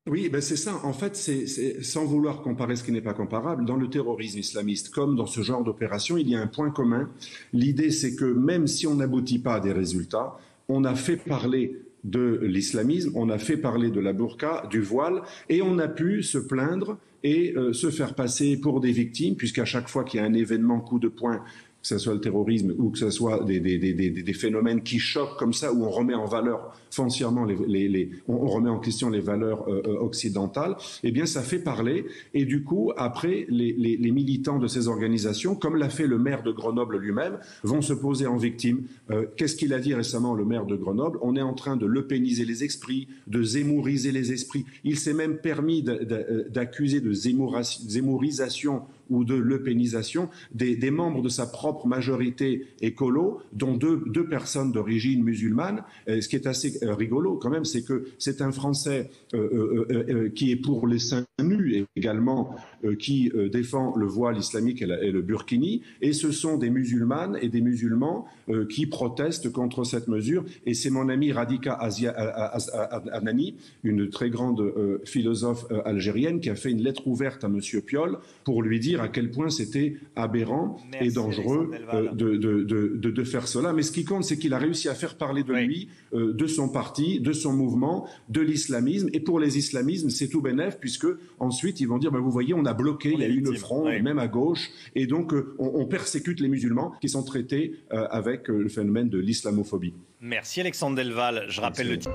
Oui, ben c'est ça. En fait, sans vouloir comparer ce qui n'est pas comparable, dans le terrorisme islamiste, comme dans ce genre d'opération, il y a un point commun. L'idée, c'est que même si on n'aboutit pas à des résultats, on a fait parler de l'islamisme, on a fait parler de la burqa, du voile, et on a pu se plaindre et se faire passer pour des victimes, puisqu'à chaque fois qu'il y a un événement coup de poing, que ce soit le terrorisme ou que ce soit des phénomènes qui choquent comme ça, où on remet en valeur foncièrement, on remet en question les valeurs occidentales, eh bien ça fait parler. Et du coup, après, les militants de ces organisations, comme l'a fait le maire de Grenoble lui-même, vont se poser en victime. Qu'est-ce qu'il a dit récemment, le maire de Grenoble? On est en train de lepéniser les esprits, de zémouriser les esprits. Il s'est même permis d'accuser de zémourisation ou de lepénisation des membres de sa propre majorité écolo, dont deux personnes d'origine musulmane. Ce qui est assez rigolo quand même, c'est que c'est un Français qui est pour les seins nus et également qui défend le voile islamique et le burkini, et ce sont des musulmanes et des musulmans qui protestent contre cette mesure. Et c'est mon ami Radhika Anani, une très grande philosophe algérienne, qui a fait une lettre ouverte à M. Piolle pour lui dire à quel point c'était aberrant et dangereux de faire cela. Mais ce qui compte, c'est qu'il a réussi à faire parler de lui, de son parti, de son mouvement, de l'islamisme. Et pour les islamismes, c'est tout bénef, puisque ensuite ils vont dire, vous voyez, on a bloqué, il y a eu une fronde, même à gauche, et donc on persécute les musulmans qui sont traités avec le phénomène de l'islamophobie. Merci Alexandre Delval. Je rappelle le titre.